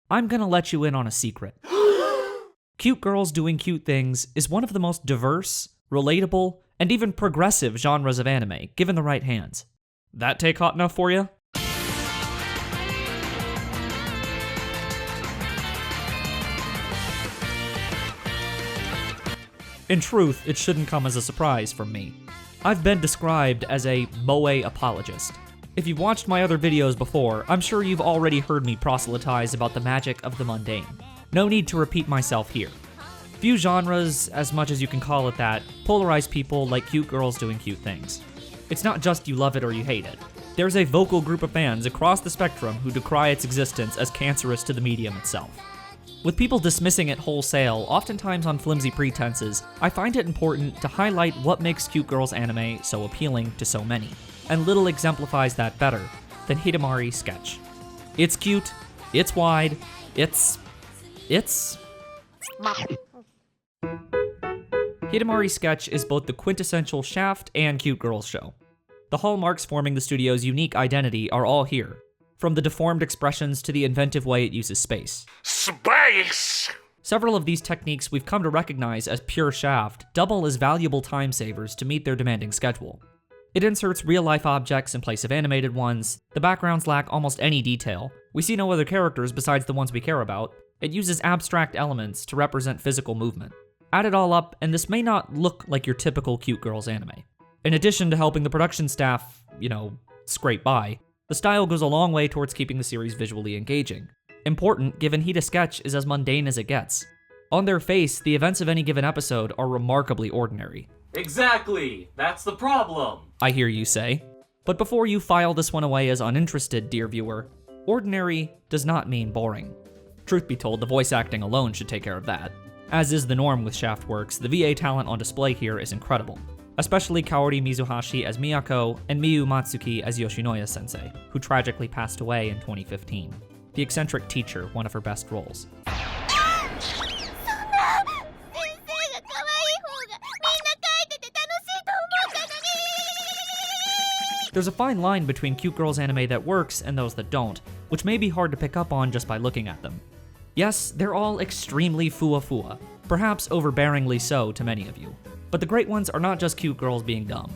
I'm gonna let you in on a secret. Cute girls doing cute things is one of the most diverse, relatable, and even progressive genres of anime, given the right hands. That take hot enough for you? In truth, it shouldn't come as a surprise from me. I've been described as a moe apologist. If you've watched my other videos before, I'm sure you've already heard me proselytize about the magic of the mundane. No need to repeat myself here. Few genres, as much as you can call it that, polarize people like cute girls doing cute things. It's not just you love it or you hate it. There's a vocal group of fans across the spectrum who decry its existence as cancerous to the medium itself. With people dismissing it wholesale, oftentimes on flimsy pretenses, I find it important to highlight what makes cute girls anime so appealing to so many, and little exemplifies that better than Hidamari Sketch. It's cute, it's wide, it's... Hidamari Sketch is both the quintessential Shaft and cute girls show. The hallmarks forming the studio's unique identity are all here, from the deformed expressions to the inventive way it uses space. Space! Several of these techniques we've come to recognize as pure Shaft double as valuable time savers to meet their demanding schedule. It inserts real-life objects in place of animated ones, the backgrounds lack almost any detail, we see no other characters besides the ones we care about, it uses abstract elements to represent physical movement. Add it all up, and this may not look like your typical cute girls anime. In addition to helping the production staff, scrape by, the style goes a long way towards keeping the series visually engaging. Important, given Hida Sketch is as mundane as it gets. On their face, the events of any given episode are remarkably ordinary. Exactly! That's the problem! I hear you say. But before you file this one away as uninterested, dear viewer, ordinary does not mean boring. Truth be told, the voice acting alone should take care of that. As is the norm with Shaft works, the VA talent on display here is incredible. Especially Kaori Mizuhashi as Miyako and Miyu Matsuki as Yoshinoya-sensei, who tragically passed away in 2015. The eccentric teacher, one of her best roles. There's a fine line between cute girls anime that works and those that don't, which may be hard to pick up on just by looking at them. Yes, they're all extremely fuwafuwa, perhaps overbearingly so to many of you. But the great ones are not just cute girls being dumb.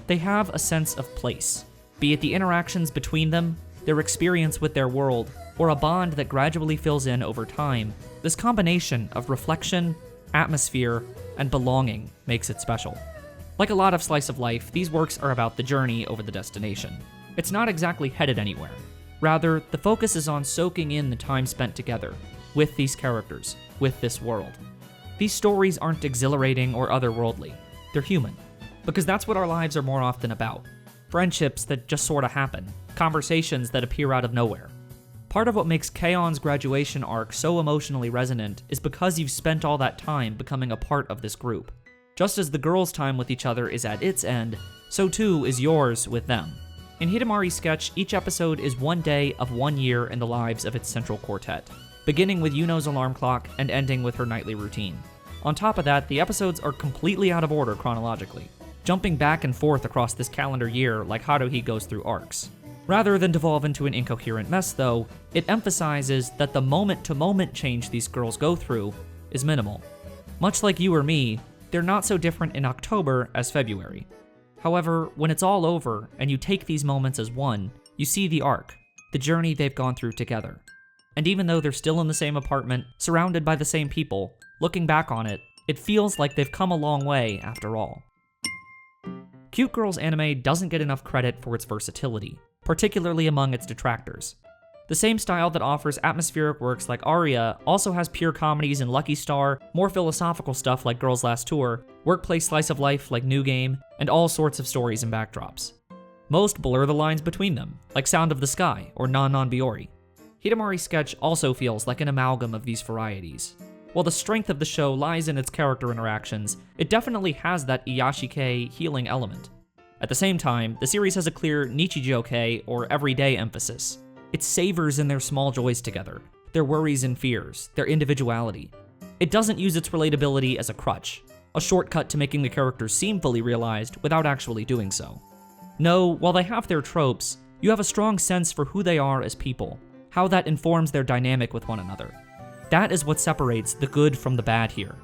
They have a sense of place, be it the interactions between them, their experience with their world, or a bond that gradually fills in over time. This combination of reflection, atmosphere, and belonging makes it special. Like a lot of slice of life, these works are about the journey over the destination. It's not exactly headed anywhere. Rather, the focus is on soaking in the time spent together, with these characters, with this world. These stories aren't exhilarating or otherworldly. They're human. Because that's what our lives are more often about. Friendships that just sorta happen. Conversations that appear out of nowhere. Part of what makes K-on's graduation arc so emotionally resonant is because you've spent all that time becoming a part of this group. Just as the girls' time with each other is at its end, so too is yours with them. In Hidamari Sketch, each episode is one day of 1 year in the lives of its central quartet, beginning with Yuno's alarm clock and ending with her nightly routine. On top of that, the episodes are completely out of order chronologically, jumping back and forth across this calendar year like Haruhi goes through arcs. Rather than devolve into an incoherent mess though, it emphasizes that the moment-to-moment change these girls go through is minimal. Much like you or me, they're not so different in October as February. However, when it's all over and you take these moments as one, you see the arc, the journey they've gone through together. And even though they're still in the same apartment, surrounded by the same people, looking back on it, it feels like they've come a long way after all. Cute Girls anime doesn't get enough credit for its versatility, particularly among its detractors. The same style that offers atmospheric works like Aria also has pure comedies in Lucky Star, more philosophical stuff like Girls Last Tour, workplace slice of life like New Game, and all sorts of stories and backdrops. Most blur the lines between them, like Sound of the Sky or Non Non Biori. Hidamari Sketch also feels like an amalgam of these varieties. While the strength of the show lies in its character interactions, it definitely has that Iyashikei healing element. At the same time, the series has a clear Nichijokei or everyday emphasis. It savors in their small joys together, their worries and fears, their individuality. It doesn't use its relatability as a crutch, a shortcut to making the characters seem fully realized without actually doing so. No, while they have their tropes, you have a strong sense for who they are as people, how that informs their dynamic with one another. That is what separates the good from the bad here.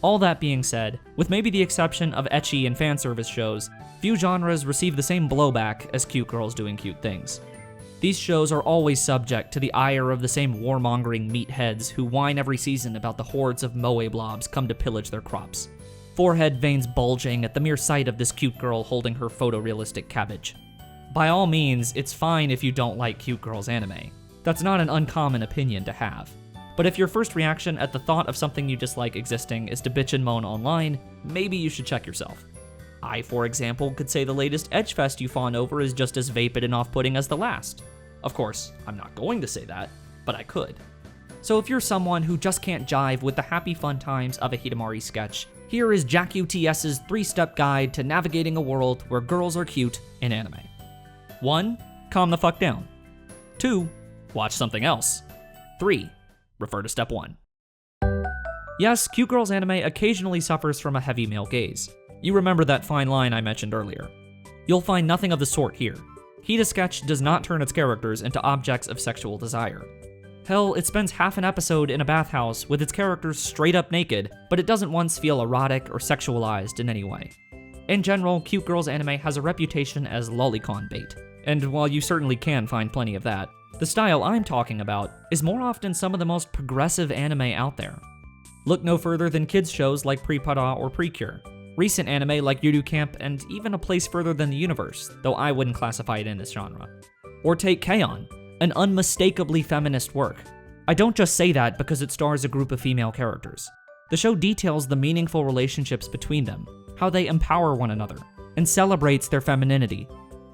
All that being said, with maybe the exception of ecchi and fan service shows, few genres receive the same blowback as cute girls doing cute things. These shows are always subject to the ire of the same warmongering meatheads who whine every season about the hordes of moe blobs come to pillage their crops. Forehead veins bulging at the mere sight of this cute girl holding her photorealistic cabbage. By all means, it's fine if you don't like cute girls anime. That's not an uncommon opinion to have. But if your first reaction at the thought of something you dislike existing is to bitch and moan online, maybe you should check yourself. I, for example, could say the latest Edgefest you fawn over is just as vapid and off-putting as the last. Of course, I'm not going to say that, but I could. So if you're someone who just can't jive with the happy fun times of a Hidamari sketch, here is Jack UTS's 3-step guide to navigating a world where girls are cute in anime. 1. Calm the fuck down. 2. Watch something else. 3. Refer to step 1. Yes, cute girls anime occasionally suffers from a heavy male gaze. You remember that fine line I mentioned earlier. You'll find nothing of the sort here. Hida Sketch does not turn its characters into objects of sexual desire. Hell, it spends half an episode in a bathhouse with its characters straight up naked, but it doesn't once feel erotic or sexualized in any way. In general, cute girls anime has a reputation as lolicon bait, and while you certainly can find plenty of that, the style I'm talking about is more often some of the most progressive anime out there. Look no further than kids shows like Pre-Para or Precure, recent anime like Yuru Camp, and even a place further than the universe, though I wouldn't classify it in this genre. Or take K-On!, an unmistakably feminist work. I don't just say that because it stars a group of female characters. The show details the meaningful relationships between them, how they empower one another, and celebrates their femininity.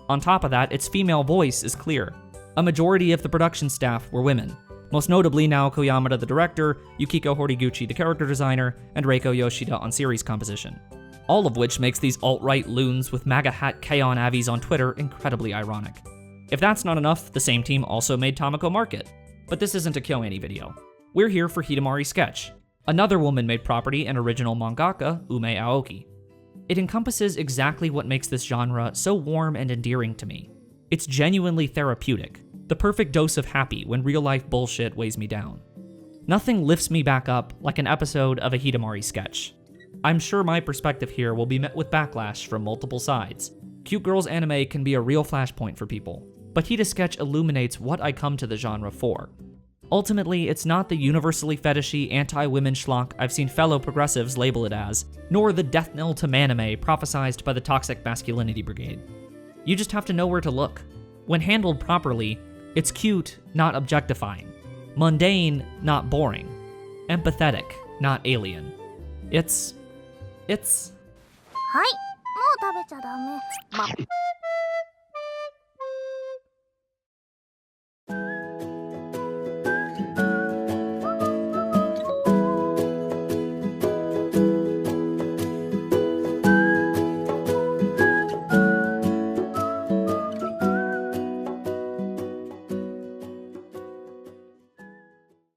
On top of that, its female voice is clear. A majority of the production staff were women, most notably Naoko Yamada the director, Yukiko Horiguchi the character designer, and Reiko Yoshida on series composition. All of which makes these alt-right loons with MAGA hat K-On! Avies on Twitter incredibly ironic. If that's not enough, the same team also made Tamako Market. But this isn't a KyoAni video. We're here for Hidamari Sketch, another woman-made property and original mangaka, Ume Aoki. It encompasses exactly what makes this genre so warm and endearing to me. It's genuinely therapeutic, the perfect dose of happy when real-life bullshit weighs me down. Nothing lifts me back up like an episode of a Hidamari sketch. I'm sure my perspective here will be met with backlash from multiple sides. Cute girls anime can be a real flashpoint for people, but Hida Sketch illuminates what I come to the genre for. Ultimately, it's not the universally fetishy anti-women schlock I've seen fellow progressives label it as, nor the death knell to manime prophesized by the toxic masculinity brigade. You just have to know where to look. When handled properly, it's cute, not objectifying. Mundane, not boring. Empathetic, not alien. It's... はい、もう食べちゃダメ。